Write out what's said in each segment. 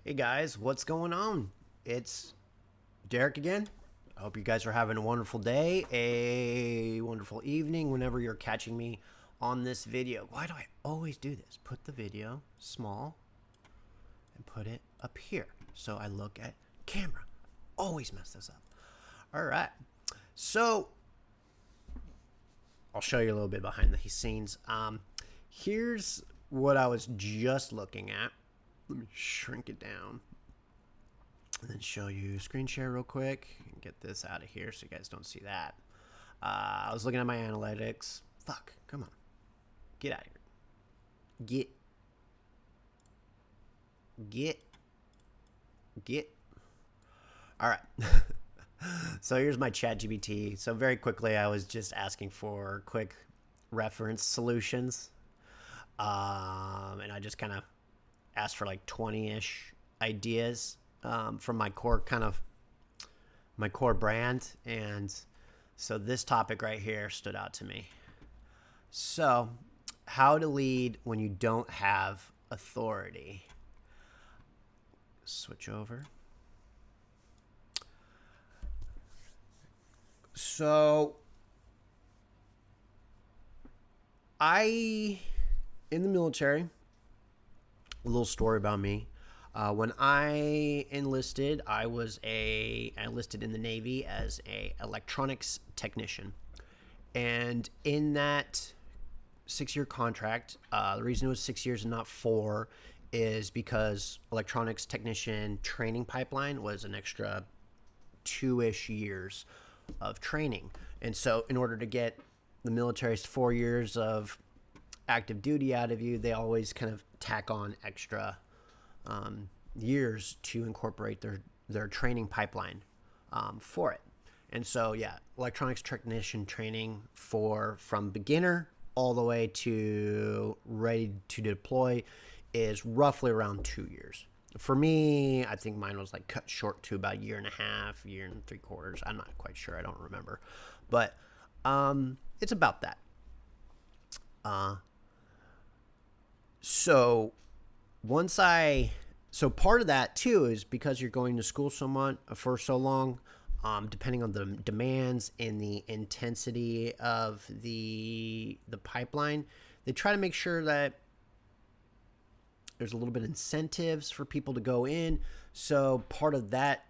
Hey guys, what's going on? It's Derek again. I hope you guys are having a wonderful day, a wonderful evening whenever you're catching me on this video. Why do I always do this? Put the video small and put it up here so I look at camera. Always mess this up. All right. So I'll show you a little bit behind the scenes. Here's what I was just looking at. Let me shrink it down and then show you screen share real quick and get this out of here so you guys don't see that. I was looking at my analytics. Fuck, come on. Get out of here. Get. All right. So here's my ChatGPT. So very quickly, I was just asking for quick reference solutions. And I just kind of asked for like 20-ish ideas from my core brand. And so this topic right here stood out to me. So how to lead when you don't have authority. Switch over. So in the military, a little story about me. When I enlisted, I enlisted in the Navy as a electronics technician, and in that 6-year contract, the reason it was 6 years and not 4 is because electronics technician training pipeline was an extra 2-ish years of training, and so in order to get the military's 4 years of active duty out of you, they always kind of tack on extra years to incorporate their training pipeline for it. And so, yeah, electronics technician training from beginner all the way to ready to deploy is roughly around 2 years. For me, I think mine was like cut short to about a year and a half, year and 3/4. I'm not quite sure. I don't remember. But it's about that. So part of that too is because you're going to school for so long, depending on the demands and the intensity of the pipeline, they try to make sure that there's a little bit of incentives for people to go in. So part of that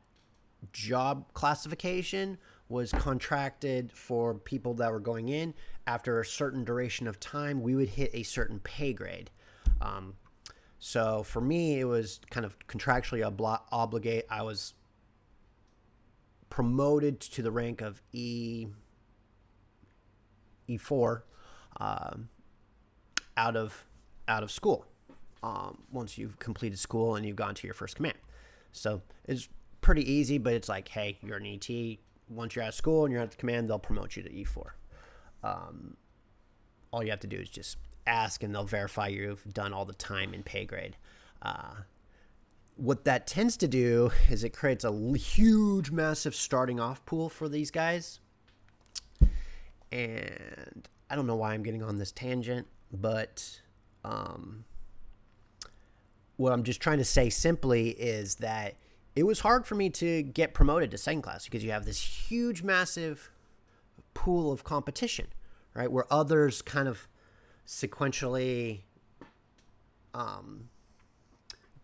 job classification was contracted for people that were going in. After a certain duration of time, we would hit a certain pay grade. So for me, it was kind of contractually obligate. I was promoted to the rank of E4 out of school. Once you've completed school and you've gone to your first command. So it's pretty easy, but it's like, hey, you're an ET. Once you're out of school and you're at the command, they'll promote you to E4. All you have to do is just ask and they'll verify you've done all the time in pay grade. What that tends to do is it creates a huge, massive starting off pool for these guys. And I don't know why I'm getting on this tangent, but what I'm just trying to say simply is that it was hard for me to get promoted to second class because you have this huge, massive pool of competition, right? Where others kind of sequentially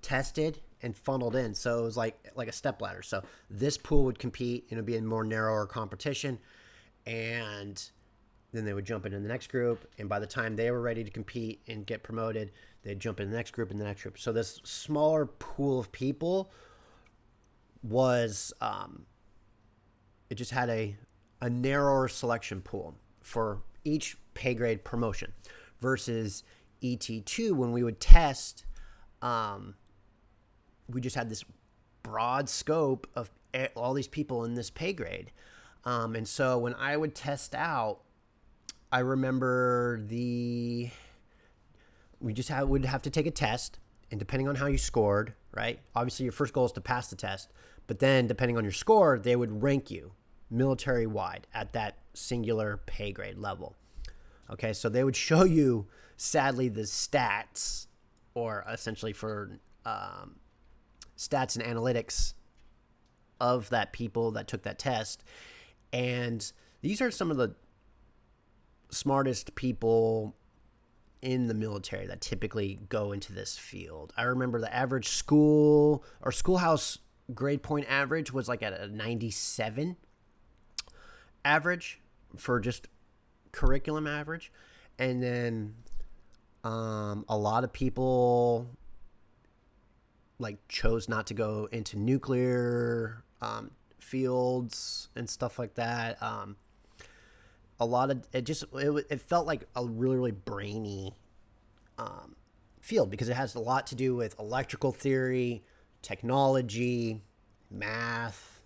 tested and funneled in. So it was like a step ladder. So this pool would compete and it'd be a more narrower competition. And then they would jump into the next group. And by the time they were ready to compete and get promoted, they'd jump in the next group and the next group. So this smaller pool of people was, it just had a narrower selection pool for each pay grade promotion versus ET2 when we would test, we just had this broad scope of all these people in this pay grade. And so when I would test out, I remember we would have to take a test, and depending on how you scored, right? Obviously, your first goal is to pass the test, but then depending on your score, they would rank you military-wide at that singular pay grade level. Okay, so they would show you, sadly, the stats, or essentially for stats and analytics of that people that took that test. And these are some of the smartest people in the military that typically go into this field. I remember the average school or schoolhouse grade point average was like at a 97 average for just curriculum average. And then a lot of people like chose not to go into nuclear fields and stuff like that. A lot of it felt like a really, really brainy field because it has a lot to do with electrical theory, technology, math.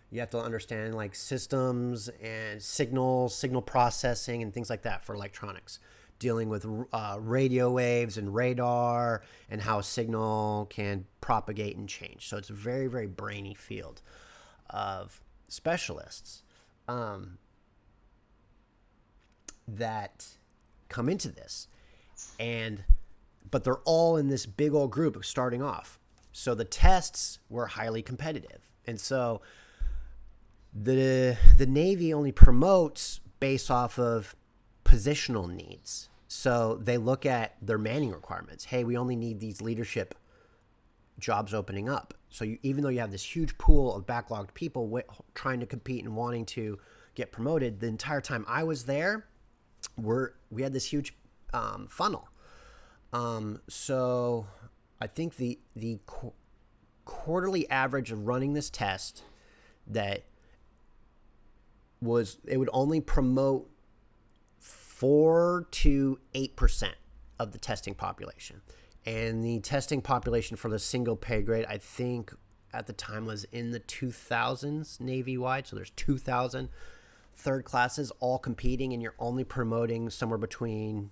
You have to understand like systems and signal processing and things like that for electronics, dealing with radio waves and radar and how a signal can propagate and change. So it's a very, very brainy field of specialists that come into this. But they're all in this big old group starting off. So the tests were highly competitive. And so the Navy only promotes based off of positional needs. So they look at their manning requirements. Hey, we only need these leadership jobs opening up. So even though you have this huge pool of backlogged people trying to compete and wanting to get promoted, the entire time I was there, we had this huge funnel. So I think the quarterly average of running this test that it would only promote 4 to 8% of the testing population. And the testing population for the single pay grade, I think at the time was in the 2000s Navy-wide. So there's 2,000 third classes all competing, and you're only promoting somewhere between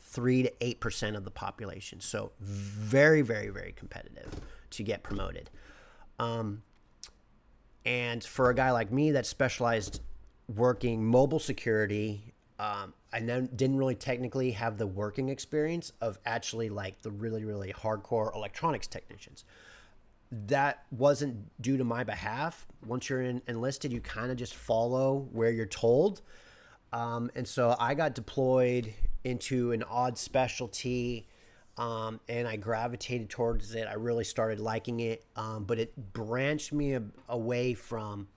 3 to 8% of the population. So very, very, very competitive to get promoted. And for a guy like me that specialized working mobile security, I didn't really technically have the working experience of actually like the really, really hardcore electronics technicians. That wasn't due to my behalf. Once you're enlisted, you kind of just follow where you're told. And so I got deployed into an odd specialty, and I gravitated towards it. I really started liking it, but it branched me away from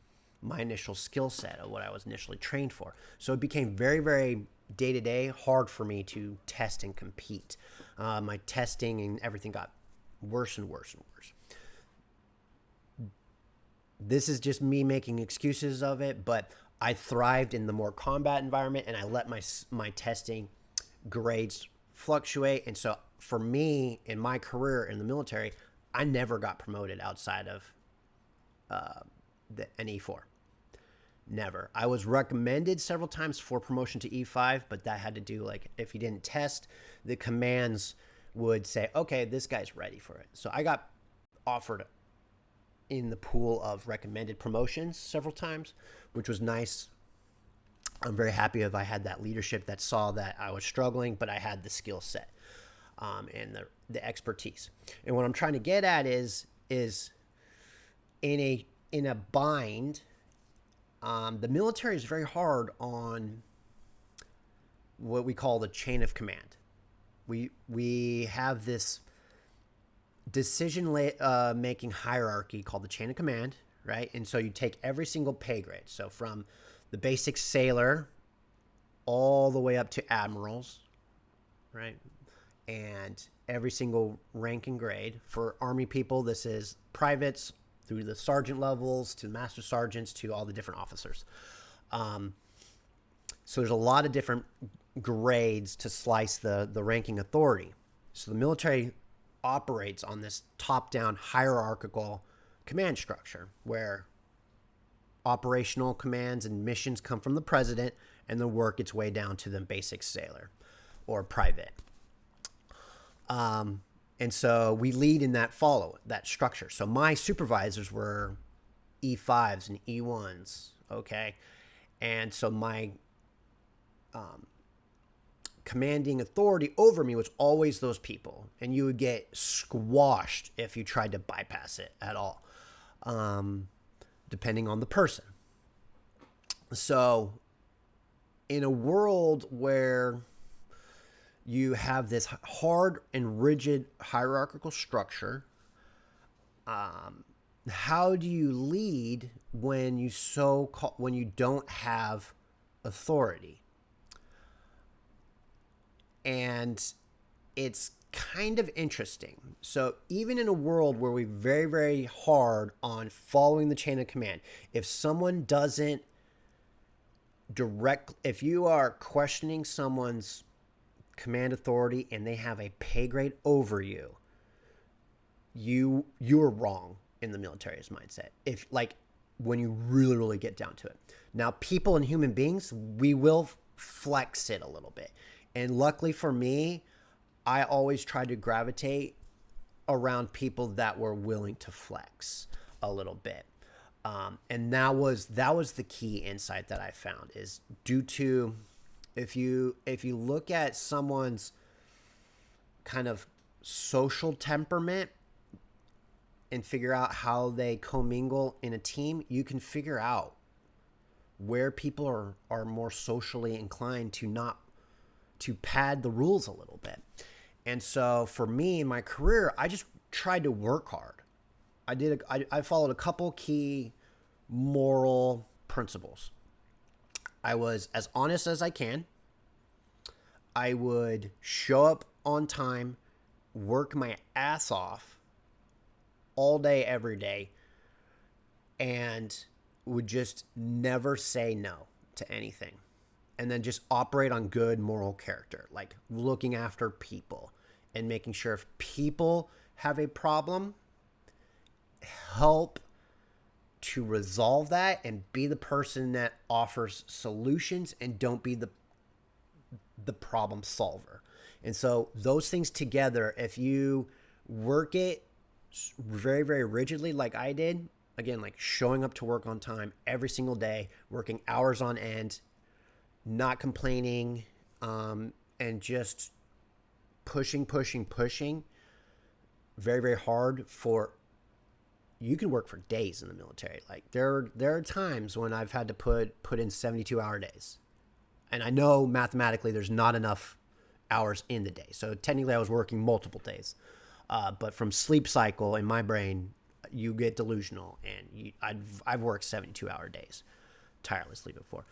my initial skill set of what I was initially trained for. So it became very, very day-to-day hard for me to test and compete. My testing and everything got worse and worse and worse. This is just me making excuses of it, but I thrived in the more combat environment, and I let my testing grades fluctuate. And so for me, in my career in the military, I never got promoted outside of an E4. Never. I was recommended several times for promotion to E5, but that had to do, like, if you didn't test, the commands would say, okay, this guy's ready for it. So I got offered in the pool of recommended promotions several times, which was nice. I'm very happy if I had that leadership that saw that I was struggling, but I had the skill set and the expertise. And what I'm trying to get at is in a bind. The military is very hard on what we call the chain of command. We have this decision making hierarchy called the chain of command, right? And so you take every single pay grade. So from the basic sailor all the way up to admirals, right? And every single rank and grade. For Army people, this is privates through the sergeant levels to master sergeants to all the different officers. So there's a lot of different grades to slice the ranking authority. So the military operates on this top-down hierarchical command structure where operational commands and missions come from the president and then work its way down to the basic sailor or private. And so we lead in that structure. So my supervisors were E5s and E1s, okay? And so my commanding authority over me was always those people, and you would get squashed if you tried to bypass it at all, depending on the person. So in a world where you have this hard and rigid hierarchical structure, how do you lead when you don't have authority? And it's kind of interesting. So even in a world where we're very, very hard on following the chain of command, if someone doesn't if you are questioning someone's command authority and they have a pay grade over you, you're wrong in the military's mindset. If like when you really, really get down to it. Now, people and human beings, we will flex it a little bit. And luckily for me, I always tried to gravitate around people that were willing to flex a little bit. And that was the key insight that I found, is due to if you look at someone's kind of social temperament and figure out how they commingle in a team, you can figure out where people are more socially inclined to pad the rules a little bit. And so for me in my career, I just tried to work hard. I followed a couple key moral principles. I was as honest as I can. I would show up on time, work my ass off all day, every day, and would just never say no to anything. And then just operate on good moral character, like looking after people and making sure if people have a problem, help to resolve that and be the person that offers solutions and don't be the problem solver. And so those things together, if you work it very, very rigidly like I did, again, like showing up to work on time every single day, working hours on end, not complaining, and just pushing very, very hard you can work for days in the military. Like there are times when I've had to put in 72-hour days. And I know mathematically there's not enough hours in the day. So technically I was working multiple days. But from sleep cycle in my brain, you get delusional, and I've worked 72-hour days tirelessly before.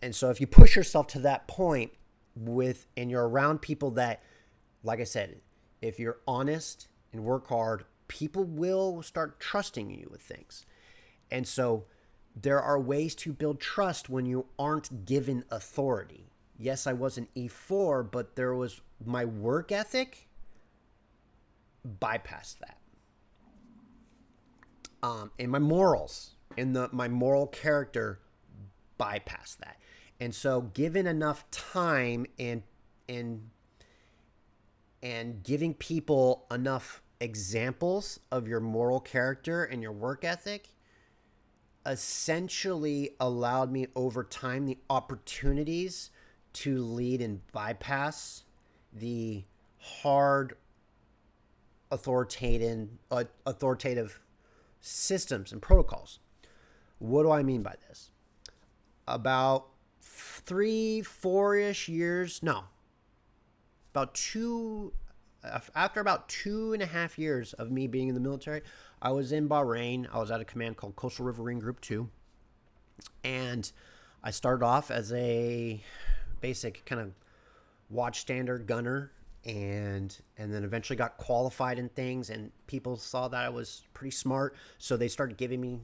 And so if you push yourself to that point and you're around people that, like I said, if you're honest and work hard, people will start trusting you with things. And so there are ways to build trust when you aren't given authority. Yes, I was an E4, but there was my work ethic bypassed that. And my morals and my moral character bypassed that. And so given enough time and giving people enough examples of your moral character and your work ethic essentially allowed me over time the opportunities to lead and bypass the hard authoritative systems and protocols. What do I mean by this? About 3-4-ish years, no, after about 2.5 years of me being in the military, I was in Bahrain. I was at a command called Coastal Riverine Group 2. And I started off as a basic kind of watchstander gunner, and then eventually got qualified in things, and people saw that I was pretty smart. So they started giving me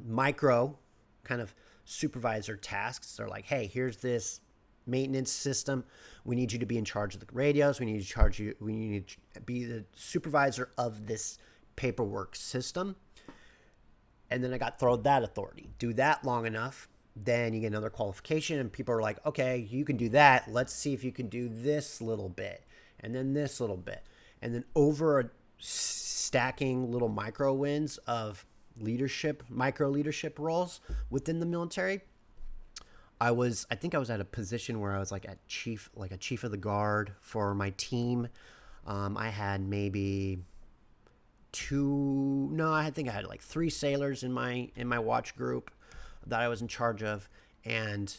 micro kind of supervisor tasks. They're like, hey, here's this maintenance system. We need you to be in charge of the radios. We need to be the supervisor of this paperwork system. And then I got thrown that authority. Do that long enough, then you get another qualification, and people are like, okay, you can do that. Let's see if you can do this little bit, and then this little bit. And then over a stacking little micro wins of micro leadership roles within the military, I think I was at a position where I was like at chief, like a chief of the guard for my team. I had maybe two, no, I think I had like three sailors in my watch group that I was in charge of, and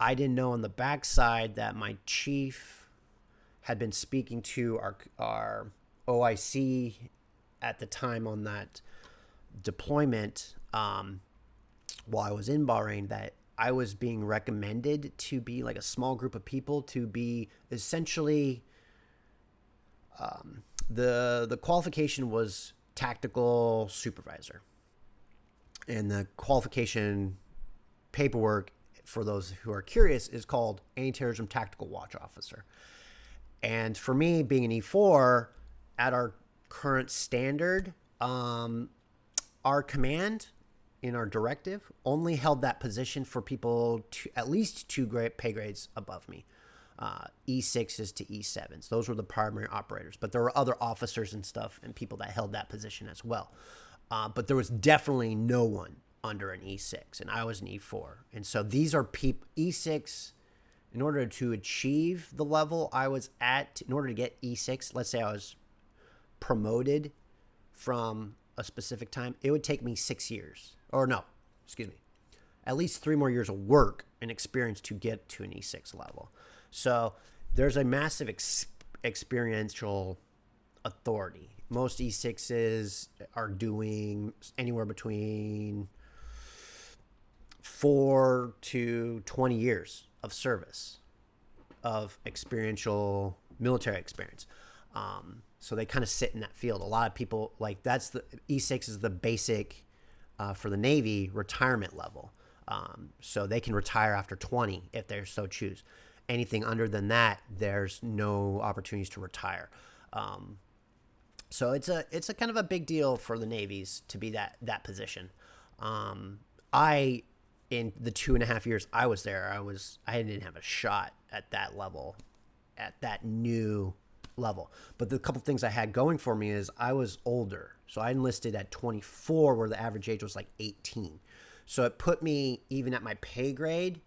I didn't know on the backside that my chief had been speaking to our OIC at the time on that deployment, while I was in Bahrain, that I was being recommended to be like a small group of people to be essentially, the qualification was tactical supervisor, and the qualification paperwork, for those who are curious, is called anti-terrorism tactical watch officer. And for me, being an E4 at our current standard, our command in our directive only held that position for people to at least two pay grades above me, E6s to E7s. Those were the primary operators, but there were other officers and stuff and people that held that position as well. But there was definitely no one under an E6, and I was an E4. And so these are people, E6, in order to achieve the level I was at, in order to get E6, let's say I was promoted from a specific time, it would take me 6 years. Or no, excuse me, at least 3 more years of work and experience to get to an E6 level. So there's a massive experiential authority. Most E6s are doing anywhere between 4 to 20 years of service, of experiential military experience. So they kind of sit in that field. A lot of people, like, that's the E6 is the basic, for the Navy, retirement level. So they can retire after 20 if they so choose. Anything under than that, there's no opportunities to retire. So it's a kind of a big deal for the Navies to be that position. In the 2.5 years I was there, I didn't have a shot at that level, at that new level. But the couple things I had going for me is I was older. So I enlisted at 24, where the average age was like 18. So it put me even at my pay grade.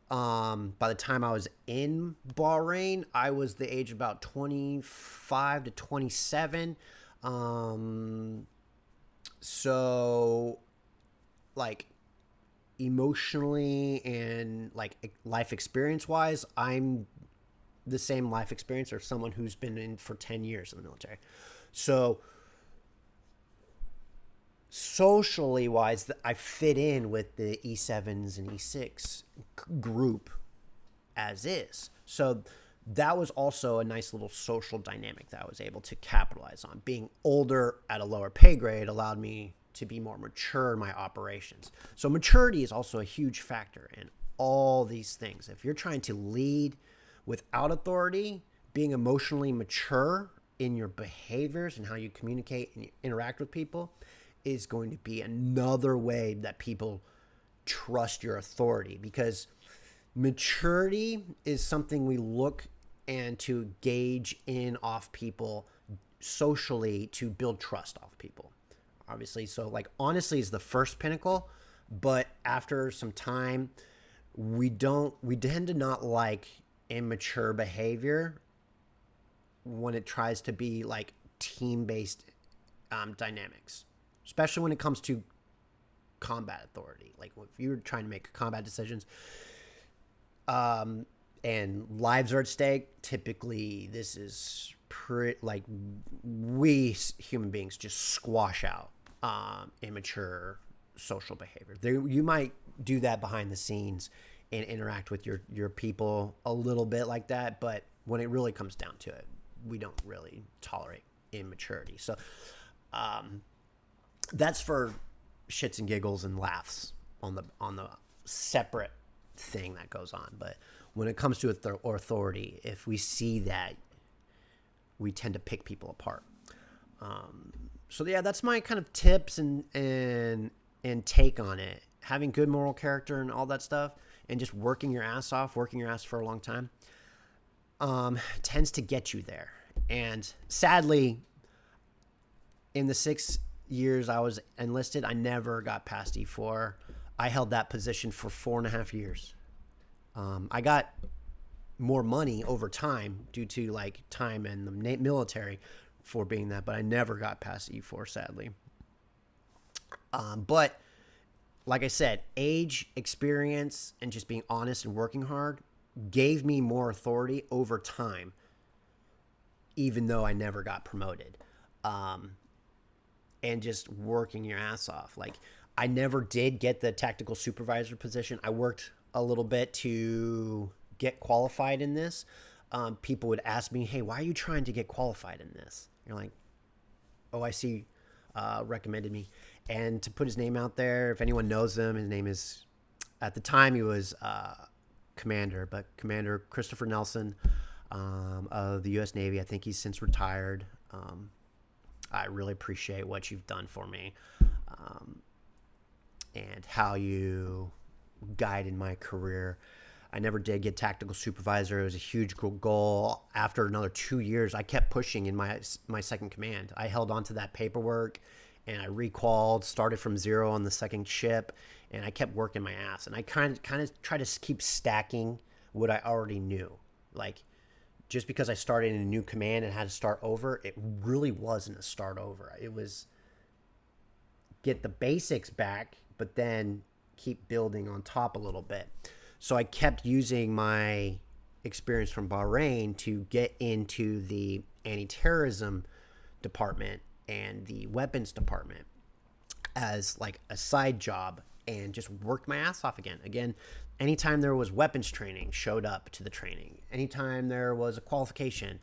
By the time I was in Bahrain, I was the age of about 25 to 27. So like emotionally and like life experience wise, I'm the same life experience or someone who's been in for 10 years in the military. So socially wise, I fit in with the E7s and E6 group as is. So that was also a nice little social dynamic that I was able to capitalize on. Being older at a lower pay grade allowed me to be more mature in my operations. So maturity is also a huge factor in all these things. If you're trying to lead without authority, being emotionally mature in your behaviors and how you communicate and interact with people is going to be another way that people trust your authority, because maturity is something we look and to gauge in off people socially to build trust off people. Obviously, so like honestly is the first pinnacle, but after some time, we tend to not like immature behavior when it tries to be like team-based dynamics, especially when it comes to combat authority. Like if you're trying to make combat decisions, and lives are at stake, typically this is like we human beings just squash out immature social behavior. You might do that behind the scenes and interact with your people a little bit like that, but when it really comes down to it, we don't really tolerate immaturity. So that's for shits and giggles and laughs on the separate thing that goes on. But when it comes to authority, if we see that, we tend to pick people apart. So yeah, that's my kind of tips and take on it. Having good moral character and all that stuff, and just working your ass off, working your ass for a long time, tends to get you there. And sadly, in the 6 years I was enlisted, I never got past E4. I held that position for 4.5 years. I got more money over time due to like time in the military for being that, but I never got past E4, sadly. But like I said, age, experience, and just being honest and working hard gave me more authority over time, even though I never got promoted. Um, and just working your ass off. Like, I never did get the tactical supervisor position. I worked a little bit to get qualified in this. People would ask me, "Hey, why are you trying to get qualified in this?" You're like, OIC recommended me. And to put his name out there, if anyone knows him, his name is, at the time, he was Commander, but Commander Christopher Nelson of the U.S. Navy. I think he's since retired. I really appreciate what you've done for me and how you guided my career. I never did get tactical supervisor. It was a huge goal. After another 2 years, I kept pushing in my second command. I held on to that paperwork, and I requalified, started from zero on the second ship, and I kept working my ass. And I kind of try to keep stacking what I already knew. Like, just because I started in a new command and had to start over, it really wasn't a start over. It was get the basics back, but then keep building on top a little bit. So I kept using my experience from Bahrain to get into the anti-terrorism department and the weapons department as like a side job, and just worked my ass off again. Anytime there was weapons training, showed up to the training. Anytime there was a qualification,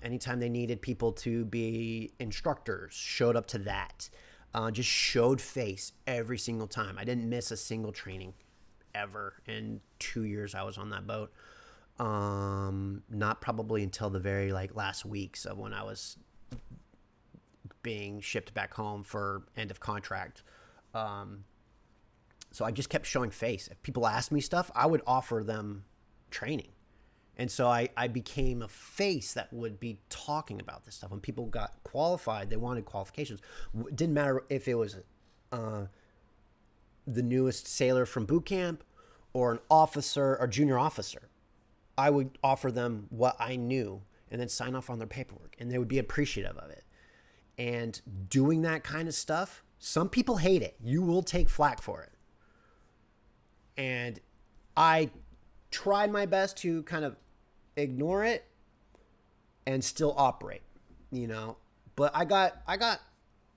anytime they needed people to be instructors, showed up to that. Just showed face every single time. I didn't miss a single training ever in 2 years I was on that boat. Not probably until the very like last weeks of when I was being shipped back home for end of contract. So I just kept showing face. If people asked me stuff, I would offer them training. And so I became a face that would be talking about this stuff. When people got qualified, they wanted qualifications. It didn't matter if it was the newest sailor from boot camp or an officer or junior officer. I would offer them what I knew and then sign off on their paperwork, and they would be appreciative of it. And doing that kind of stuff, some people hate it. You will take flack for it. And I tried my best to kind of ignore it and still operate, but I got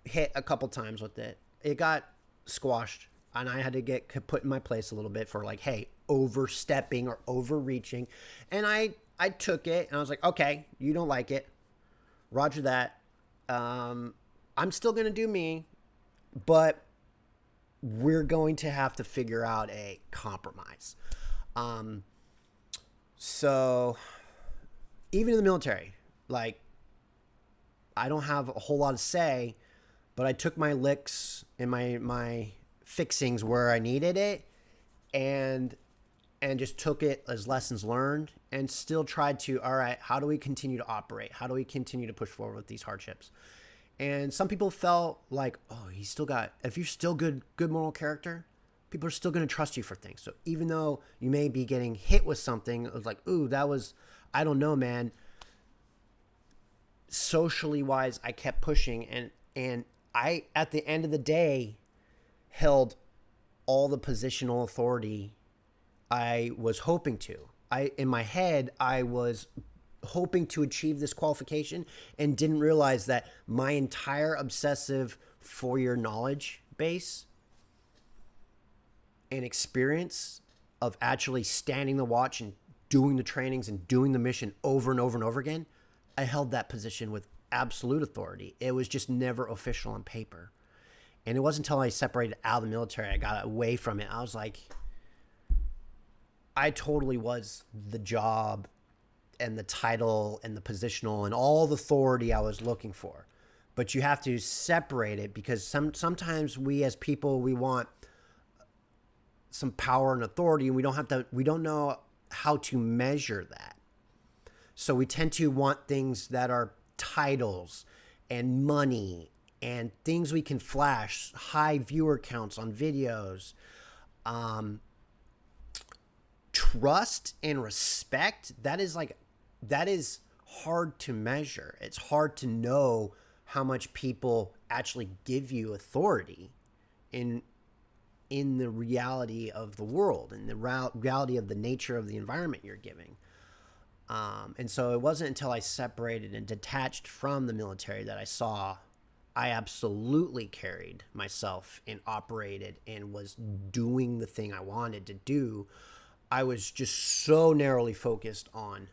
hit a couple times with it. It got squashed, and I had to get put in my place a little bit for like, hey, overstepping or overreaching. And I took it, and I was like, okay, you don't like it, roger that. I'm still gonna do me, but we're going to have to figure out a compromise. So even in the military, like, I don't have a whole lot to say, but I took my licks and my fixings where I needed it, and just took it as lessons learned, and still tried to, all right, how do we continue to operate? How do we continue to push forward with these hardships? And some people felt like, oh, if you're still good moral character, people are still going to trust you for things. So even though you may be getting hit with something, it was like, ooh, I don't know, man. Socially wise, I kept pushing, and I, at the end of the day, held all the positional authority I was hoping to. In my head, I was hoping to achieve this qualification and didn't realize that my entire obsessive 4-year knowledge base and experience of actually standing the watch and doing the trainings and doing the mission over and over and over again, I held that position with absolute authority. It was just never official on paper. And it wasn't until I separated out of the military, I got away from it. I was like, I totally was the job and the title and the positional and all the authority I was looking for. But you have to separate it, because sometimes we as people, we want some power and authority, and we don't know how to measure that. So we tend to want things that are titles and money and things we can flash, high viewer counts on videos, trust and respect, that is hard to measure. It's hard to know how much people actually give you authority in the reality of the world and the reality of the nature of the environment you're giving. And so it wasn't until I separated and detached from the military that I saw I absolutely carried myself and operated and was doing the thing I wanted to do. I was just so narrowly focused on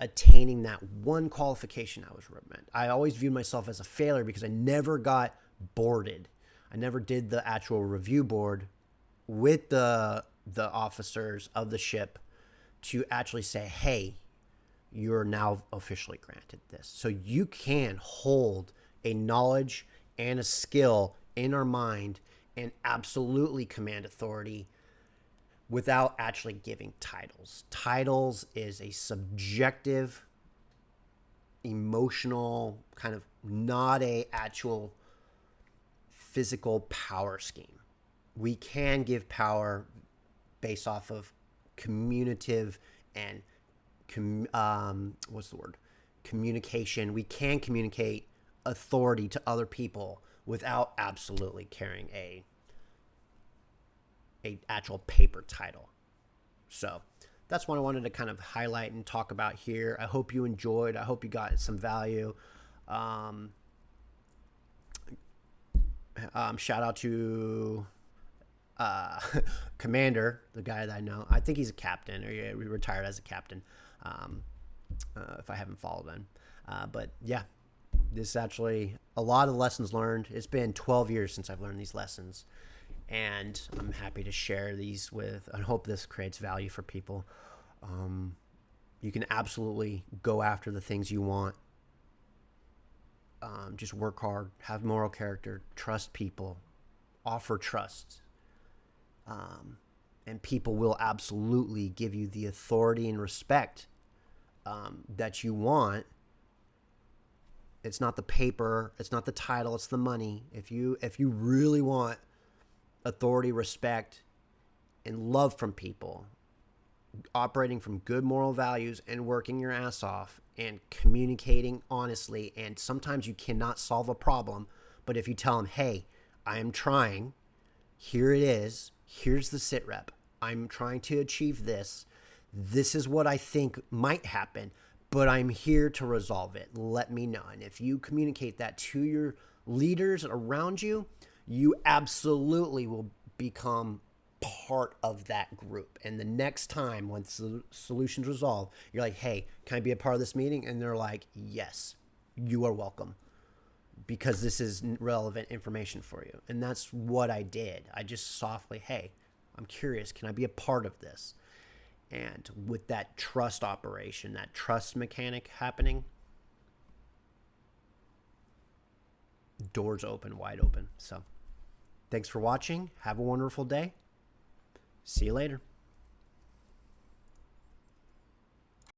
attaining that one qualification I was meant. I always viewed myself as a failure because I never got boarded. I never did the actual review board with the officers of the ship to actually say, hey, you're now officially granted this. So you can hold a knowledge and a skill in our mind and absolutely command authority without actually giving titles. Titles is a subjective, emotional, kind of not a actual physical power scheme. We can give power based off of communicative and communication. We can communicate authority to other people without absolutely carrying a actual paper title. So that's what I wanted to kind of highlight and talk about here. I hope you enjoyed. I hope you got some value. Shout out to Commander, the guy that I know. I think he's a captain, or he retired as a captain. If I haven't followed him. But yeah, this is actually a lot of lessons learned. It's been 12 years since I've learned these lessons, and I'm happy to share these with, and hope this creates value for people. You can absolutely go after the things you want. Just work hard, have moral character, trust people, offer trust. And people will absolutely give you the authority and respect that you want. It's not the paper, it's not the title, it's the money. If you really want authority, respect, and love from people, operating from good moral values and working your ass off and communicating honestly, and sometimes you cannot solve a problem, but if you tell them, hey, I am trying, here it is, here's the sit rep, I'm trying to achieve this, this is what I think might happen, but I'm here to resolve it. Let me know. And if you communicate that to your leaders around you, you absolutely will become part of that group. And the next time once the solution's resolved, you're like, hey, can I be a part of this meeting? And they're like, yes, you are welcome, because this is relevant information for you. And that's what I did. I just softly, hey, I'm curious, can I be a part of this? And with that trust operation, that trust mechanic happening, doors open, wide open. So thanks for watching. Have a wonderful day. See you later.